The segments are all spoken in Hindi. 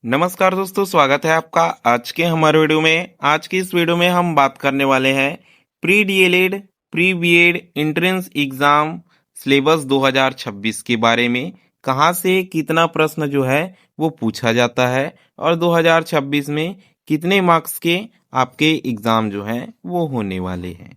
नमस्कार दोस्तों, स्वागत है आपका आज के हमारे वीडियो में। आज की इस वीडियो में हम बात करने वाले हैं pre DElEd pre BEd entrance exam syllabus 2026 के बारे में। कहां से कितना प्रश्न जो है वो पूछा जाता है और 2026 में कितने मार्क्स के आपके एग्जाम जो हैं वो होने वाले हैं।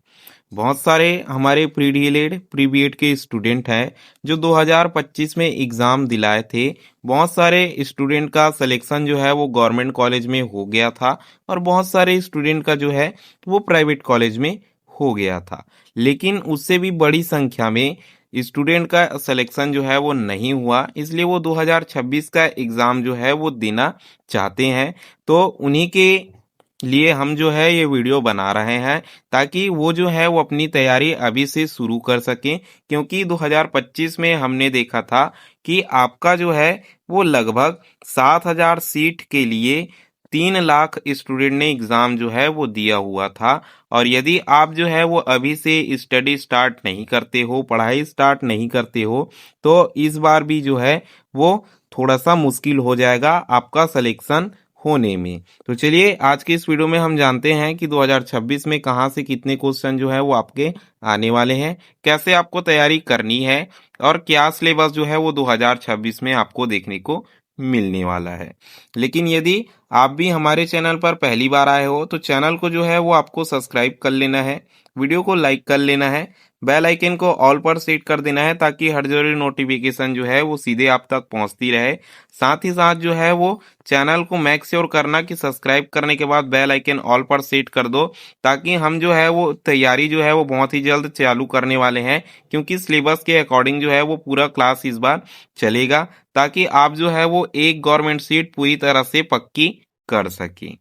बहुत सारे हमारे प्री डीएलएड प्री बीएड के स्टूडेंट हैं जो 2025 में एग्ज़ाम दिलाए थे। बहुत सारे स्टूडेंट का सिलेक्शन जो है वो गवर्नमेंट कॉलेज में हो गया था और बहुत सारे स्टूडेंट का जो है वो प्राइवेट कॉलेज में हो गया था। लेकिन उससे भी बड़ी संख्या में स्टूडेंट का सिलेक्शन जो है वो नहीं हुआ, इसलिए वो 2026 का एग्ज़ाम जो है वो देना चाहते हैं। तो उन्हीं के लिए हम जो है ये वीडियो बना रहे हैं ताकि वो जो है वो अपनी तैयारी अभी से शुरू कर सकें, क्योंकि 2025 में हमने देखा था कि आपका जो है वो लगभग 7,000 सीट के लिए 3 लाख स्टूडेंट ने एग्ज़ाम जो है वो दिया हुआ था। और यदि आप जो है वो अभी से स्टडी स्टार्ट नहीं करते हो, पढ़ाई स्टार्ट नहीं करते हो, तो इस बार भी जो है वो थोड़ा सा मुश्किल हो जाएगा आपका सिलेक्शन होने में। तो चलिए आज के इस वीडियो में हम जानते हैं कि 2026 में कहां से कितने क्वेश्चन जो है वो आपके आने वाले हैं, कैसे आपको तैयारी करनी है और क्या सिलेबस जो है वो 2026 में आपको देखने को मिलने वाला है। लेकिन यदि आप भी हमारे चैनल पर पहली बार आए हो तो चैनल को जो है वो आपको सब्सक्राइब कर लेना है, वीडियो को लाइक कर लेना है, बेल आइकन को ऑल पर सेट कर देना है ताकि हर जरूरी नोटिफिकेशन जो है वो सीधे आप तक पहुंचती रहे। साथ ही साथ जो है वो चैनल को मेक श्योर करना कि सब्सक्राइब करने के बाद बेल आइकन ऑल पर सेट कर दो, ताकि हम जो है वो तैयारी जो है वो बहुत ही जल्द चालू करने वाले हैं, क्योंकि सिलेबस के अकॉर्डिंग जो है वो पूरा क्लास इस बार चलेगा ताकि आप जो है वो एक गवर्नमेंट सीट पूरी तरह से पक्की कर सकें।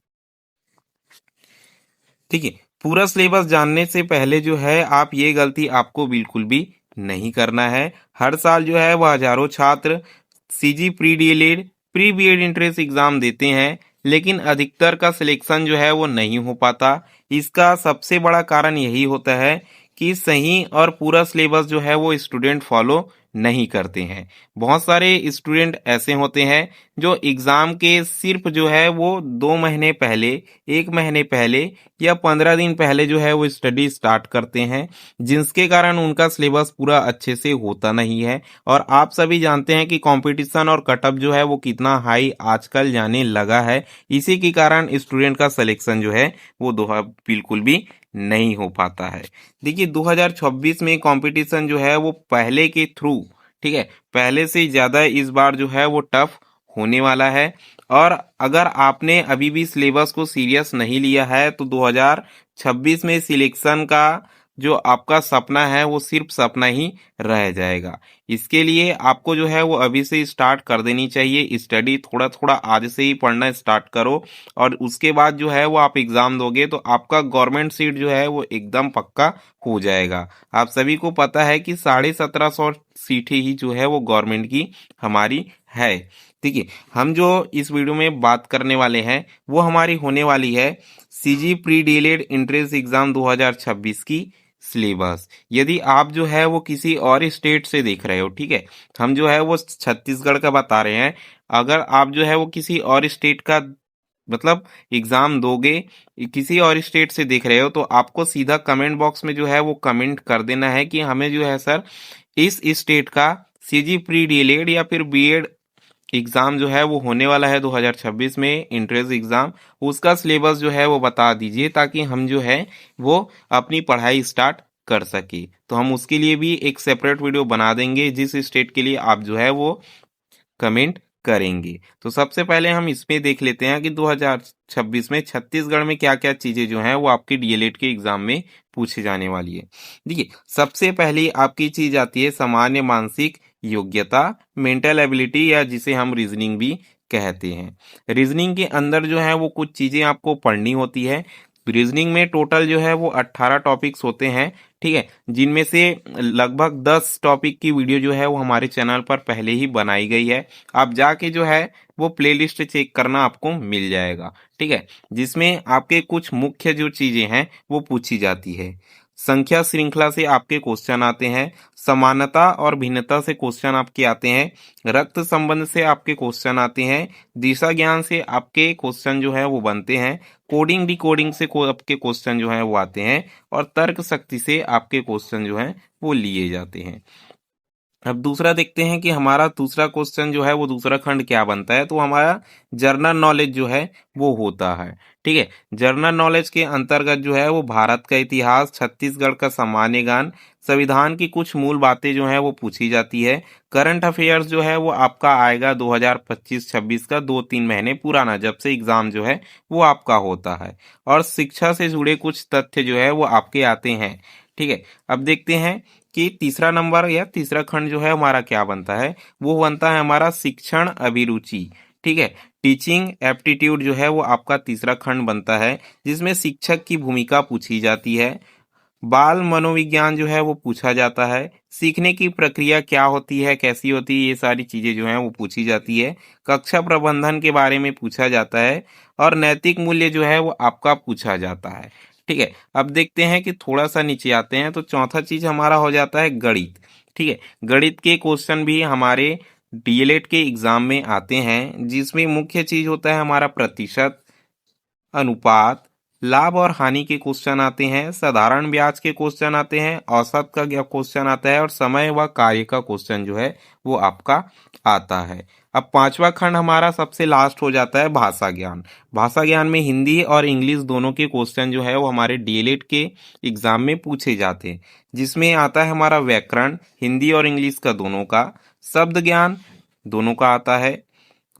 ठीक है, पूरा सिलेबस जानने से पहले जो है आप ये गलती आपको बिल्कुल भी नहीं करना है। हर साल जो है वह हजारों छात्र CG pre DElEd pre BEd entrance exam देते हैं, लेकिन अधिकतर का सिलेक्शन जो है वो नहीं हो पाता। इसका सबसे बड़ा कारण यही होता है कि सही और पूरा सिलेबस जो है वो स्टूडेंट फॉलो नहीं करते हैं। बहुत सारे स्टूडेंट ऐसे होते हैं जो एग्ज़ाम के सिर्फ जो है वो 2 महीने पहले, 1 महीने पहले या 15 दिन पहले जो है वो स्टडी स्टार्ट करते हैं, जिसके कारण उनका सिलेबस पूरा अच्छे से होता नहीं है। और आप सभी जानते हैं कि कंपटीशन और कटअप जो है वो कितना हाई आजकल जाने लगा है। इसी के कारण स्टूडेंट का सिलेक्शन जो है वो दोहा बिल्कुल भी नहीं हो पाता है। देखिए 2026 में कंपटीशन जो है वो पहले के थ्रू, ठीक है, पहले से ज़्यादा इस बार जो है वो टफ होने वाला है। और अगर आपने अभी भी सिलेबस को सीरियस नहीं लिया है तो 2026 में सिलेक्शन का जो आपका सपना है वो सिर्फ सपना ही रह जाएगा। इसके लिए आपको जो है वो अभी से स्टार्ट कर देनी चाहिए स्टडी, थोड़ा थोड़ा आज से ही पढ़ना स्टार्ट करो और उसके बाद जो है वो आप एग्ज़ाम दोगे तो आपका गवर्नमेंट सीट जो है वो एकदम पक्का हो जाएगा। आप सभी को पता है कि 1750 सीटें ही जो है वो गवर्नमेंट की हमारी है। ठीक है, हम जो इस वीडियो में बात करने वाले हैं वो हमारी होने वाली है CG pre DElEd entrance exam 2026 की सिलेबस। यदि आप जो है वो किसी और स्टेट से देख रहे हो, ठीक है, हम जो है वो छत्तीसगढ़ का बता रहे हैं। अगर आप जो है वो किसी और स्टेट का मतलब एग्जाम दोगे, किसी और स्टेट से देख रहे हो, तो आपको सीधा कमेंट बॉक्स में जो है वो कमेंट कर देना है कि हमें जो है सर इस स्टेट का सीजी प्री डीएलएड या फिर बीएड एग्जाम जो है वो होने वाला है 2026 में एंट्रेंस एग्जाम, उसका सिलेबस जो है वो बता दीजिए ताकि हम जो है वो अपनी पढ़ाई स्टार्ट कर सके। तो हम उसके लिए भी एक सेपरेट वीडियो बना देंगे जिस स्टेट के लिए आप जो है वो कमेंट करेंगे। तो सबसे पहले हम इसमें देख लेते हैं कि 2026 में छत्तीसगढ़ में क्या क्या चीजें जो हैं वो आपके डीएलएड के एग्जाम में पूछी जाने वाली है। देखिए सबसे पहली आपकी चीज आती है सामान्य मानसिक योग्यता, मेंटल एबिलिटी, या जिसे हम रीजनिंग भी कहते हैं। रीजनिंग के अंदर जो है वो कुछ चीजें आपको पढ़नी होती है। रीजनिंग में टोटल जो है वो 18 टॉपिक्स होते हैं, ठीक है, जिनमें से लगभग 10 टॉपिक की वीडियो जो है वो हमारे चैनल पर पहले ही बनाई गई है। आप जाके जो है वो प्लेलिस्ट चेक करना आपको मिल जाएगा, ठीक है, जिसमें आपके कुछ मुख्य जो चीजें हैं वो पूछी जाती है। संख्या श्रृंखला से आपके क्वेश्चन आते हैं, समानता और भिन्नता से क्वेश्चन आपके आते हैं, रक्त संबंध से आपके क्वेश्चन आते हैं, दिशा ज्ञान से आपके क्वेश्चन जो है वो बनते हैं, कोडिंग डिकोडिंग से आपके क्वेश्चन जो है वो आते हैं, और तर्क शक्ति से आपके क्वेश्चन जो है वो लिए जाते हैं। अब दूसरा देखते हैं कि हमारा दूसरा क्वेश्चन जो है वो दूसरा खंड क्या बनता है। तो हमारा जनरल नॉलेज जो है वो होता है। ठीक है, जनरल नॉलेज के अंतर्गत जो है वो भारत का इतिहास, छत्तीसगढ़ का सामान्य ज्ञान, संविधान की कुछ मूल बातें जो है वो पूछी जाती है। करंट अफेयर्स जो है वो आपका आएगा 2025-26 का 2-3 महीने पुराना, जब से एग्जाम जो है वो आपका होता है। और शिक्षा से जुड़े कुछ तथ्य जो है वो आपके आते हैं। ठीक है, अब देखते हैं कि तीसरा नंबर या तीसरा खंड जो है हमारा क्या बनता है। वो बनता है हमारा शिक्षण अभिरुचि। ठीक है, टीचिंग एप्टीट्यूड जो है वो आपका तीसरा खंड बनता है, जिसमें शिक्षक की भूमिका पूछी जाती है। बाल मनोविज्ञान जो है वो पूछा जाता है। सीखने की प्रक्रिया क्या होती है, कैसी होती है, ये सारी चीजें जो हैं वो पूछी जाती है। कक्षा प्रबंधन के बारे में पूछा जाता है, और नैतिक मूल्य जो है वो आपका पूछा जाता है। ठीक है, अब देखते हैं कि थोड़ा सा नीचे आते हैं तो चौथा चीज हमारा हो जाता है गणित। ठीक है, गणित के क्वेश्चन भी हमारे डीएलएड के एग्जाम में आते हैं, जिसमें मुख्य चीज होता है हमारा प्रतिशत, अनुपात, लाभ और हानि के क्वेश्चन आते हैं, साधारण ब्याज के क्वेश्चन आते हैं, औसत का क्वेश्चन आता है, और समय व कार्य का क्वेश्चन जो है वो आपका आता है। अब पांचवा खंड हमारा सबसे लास्ट हो जाता है भाषा ज्ञान। भाषा ज्ञान में हिंदी और इंग्लिश दोनों के क्वेश्चन जो है वो हमारे डीएलएड के एग्जाम में पूछे जाते हैं, जिसमें आता है हमारा व्याकरण, हिंदी और इंग्लिश का दोनों का, शब्द ज्ञान दोनों का आता है,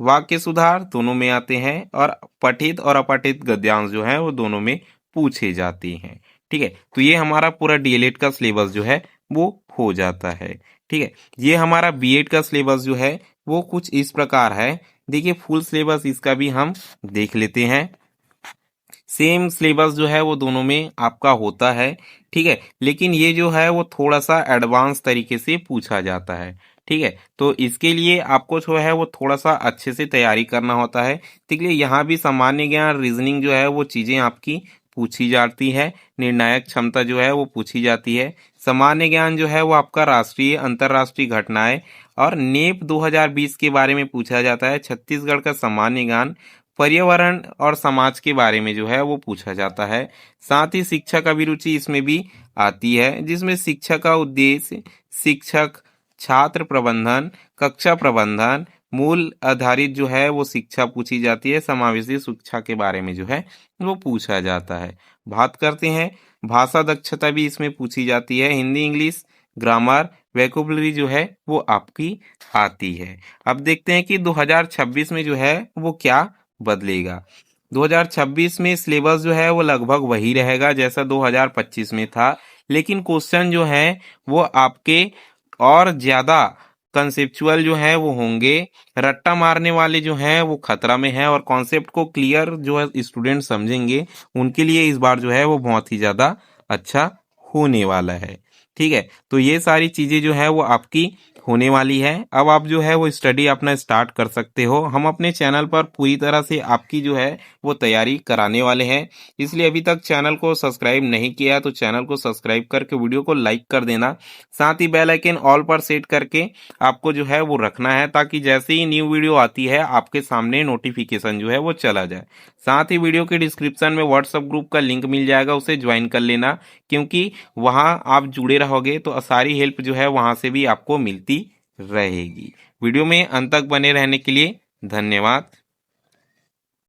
वाक्य सुधार दोनों में आते हैं, और पठित और अपठित गद्यांश जो है वो दोनों में पूछे जाते हैं। ठीक है, तो ये हमारा पूरा डीएलएड का सिलेबस जो है वो हो जाता है। ठीक है, ये हमारा बीएड का सिलेबस जो है वो कुछ इस प्रकार है। देखिए, फुल सिलेबस इसका भी हम देख लेते हैं। सेम सिलेबस जो है वो दोनों में आपका होता है। ठीक है, लेकिन ये जो है वो थोड़ा सा एडवांस तरीके से पूछा जाता है। ठीक है, तो इसके लिए आपको जो है वो थोड़ा सा अच्छे से तैयारी करना होता है। ठीक है, यहाँ भी सामान्य ज्ञान, रीजनिंग जो है वो चीजें आपकी पूछी जाती है। निर्णायक क्षमता जो है वो पूछी जाती है। सामान्य ज्ञान जो है वो आपका राष्ट्रीय अंतर्राष्ट्रीय घटनाएं और नेप 2020 के बारे में पूछा जाता है। छत्तीसगढ़ का सामान्य ज्ञान, पर्यावरण और समाज के बारे में जो है वो पूछा जाता है। साथ ही शिक्षक अभिरुचि इसमें भी आती है, जिसमें शिक्षा का उद्देश्य, शिक्षक, छात्र प्रबंधन, कक्षा प्रबंधन, मूल आधारित जो है वो शिक्षा पूछी जाती है। समावेशी शिक्षा के बारे में जो है वो पूछा जाता है। बात करते हैं भाषा दक्षता भी इसमें पूछी जाती है। हिंदी, इंग्लिश, ग्रामर, वोकैबुलरी जो है वो आपकी आती है। अब देखते हैं कि 2026 में जो है वो क्या बदलेगा। 2026 में सिलेबस जो है वो लगभग वही रहेगा जैसा 2025 में था, लेकिन क्वेश्चन जो है वो आपके और ज्यादा कंसेप्चुअल जो है वो होंगे। रट्टा मारने वाले जो हैं वो खतरा में है, और कॉन्सेप्ट को क्लियर जो है स्टूडेंट समझेंगे उनके लिए इस बार जो है वो बहुत ही ज्यादा अच्छा होने वाला है। ठीक है, तो ये सारी चीजें जो है वो आपकी होने वाली है। अब आप जो है वो स्टडी अपना स्टार्ट कर सकते हो। हम अपने चैनल पर पूरी तरह से आपकी जो है वो तैयारी कराने वाले हैं, इसलिए अभी तक चैनल को सब्सक्राइब नहीं किया है तो चैनल को सब्सक्राइब करके वीडियो को लाइक कर देना। साथ ही बेल आइकन ऑल पर सेट करके आपको जो है वो रखना है, ताकि जैसे ही न्यू वीडियो आती है आपके सामने नोटिफिकेशन जो है वो चला जाए। साथ ही वीडियो के डिस्क्रिप्शन में व्हाट्सएप ग्रुप का लिंक मिल जाएगा, उसे ज्वाइन कर लेना, क्योंकि वहां आप जुड़े रहोगे तो सारी हेल्प जो है वहां से भी आपको मिलती रहेगी। वीडियो में अंत तक बने रहने के लिए धन्यवाद।